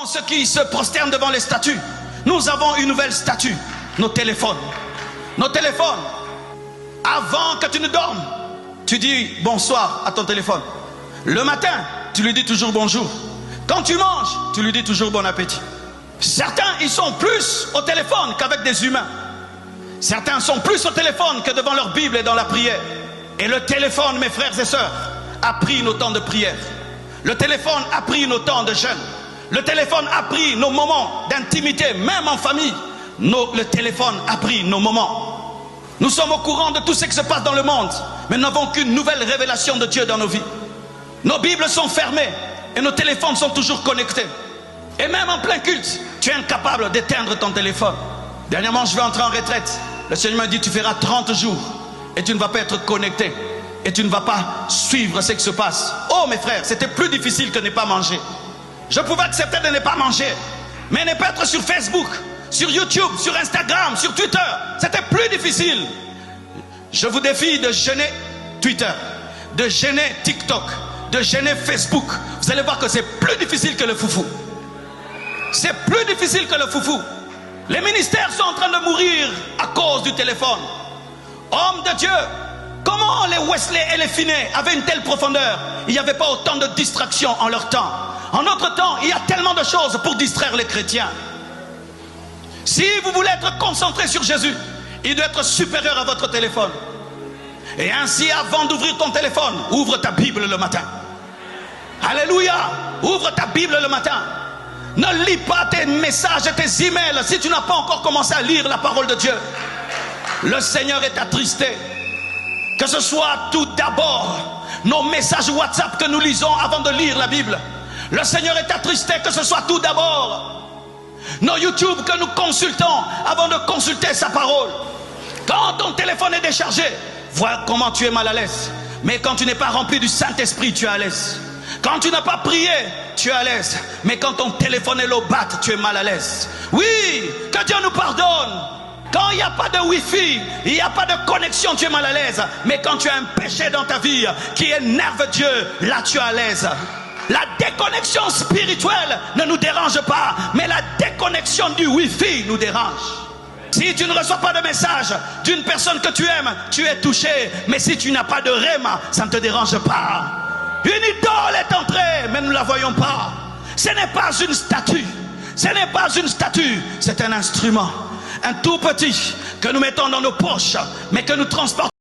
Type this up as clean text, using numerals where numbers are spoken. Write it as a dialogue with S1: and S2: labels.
S1: Ceux qui se prosternent devant les statues, nous avons une nouvelle statue, nos téléphones. Nos téléphones, avant que tu ne dormes, tu dis bonsoir à ton téléphone. Le matin, tu lui dis toujours bonjour. Quand tu manges, tu lui dis toujours bon appétit. Certains, ils sont plus au téléphone qu'avec des humains. Certains sont plus au téléphone que devant leur Bible et dans la prière. Et le téléphone, mes frères et sœurs, a pris nos temps de prière. Le téléphone a pris nos temps de jeûne. Le téléphone a pris nos moments d'intimité, même en famille. Le téléphone a pris nos moments. Nous sommes au courant de tout ce qui se passe dans le monde, mais nous n'avons qu'une nouvelle révélation de Dieu dans nos vies. Nos Bibles sont fermées et nos téléphones sont toujours connectés. Et même en plein culte, tu es incapable d'éteindre ton téléphone. Dernièrement, je vais entrer en retraite. Le Seigneur m'a dit, tu feras 30 jours et tu ne vas pas être connecté. Et tu ne vas pas suivre ce qui se passe. Oh mes frères, c'était plus difficile que ne pas manger. Je pouvais accepter de ne pas manger, mais ne pas être sur Facebook, sur YouTube, sur Instagram, sur Twitter, c'était plus difficile. Je vous défie de jeûner Twitter, de jeûner TikTok, de jeûner Facebook. Vous allez voir que c'est plus difficile que le foufou. C'est plus difficile que le foufou. Les ministères sont en train de mourir à cause du téléphone. Hommes de Dieu, comment les Wesley et les Finney avaient une telle profondeur? Il n'y avait pas autant de distractions en leur temps. En notre temps, il y a tellement de choses pour distraire les chrétiens. Si vous voulez être concentré sur Jésus, il doit être supérieur à votre téléphone. Et ainsi, avant d'ouvrir ton téléphone, ouvre ta Bible le matin. Alléluia! Ouvre ta Bible le matin. Ne lis pas tes messages et tes emails si tu n'as pas encore commencé à lire la parole de Dieu. Le Seigneur est attristé. Que ce soit tout d'abord nos messages WhatsApp que nous lisons avant de lire la Bible. Le Seigneur est attristé que ce soit tout d'abord nos YouTube que nous consultons avant de consulter sa parole. Quand ton téléphone est déchargé, vois comment tu es mal à l'aise. Mais quand tu n'es pas rempli du Saint-Esprit, tu es à l'aise. Quand tu n'as pas prié, tu es à l'aise. Mais quand ton téléphone est low-bat, tu es mal à l'aise. Oui, que Dieu nous pardonne. Quand il n'y a pas de Wi-Fi, il n'y a pas de connexion, tu es mal à l'aise. Mais quand tu as un péché dans ta vie qui énerve Dieu, là tu es à l'aise. La déconnexion spirituelle ne nous dérange pas, mais la déconnexion du Wi-Fi nous dérange. Si tu ne reçois pas de message d'une personne que tu aimes, tu es touché. Mais si tu n'as pas de réma, ça ne te dérange pas. Une idole est entrée, mais nous ne la voyons pas. Ce n'est pas une statue. Ce n'est pas une statue, c'est un instrument. Un tout petit que nous mettons dans nos poches, mais que nous transportons.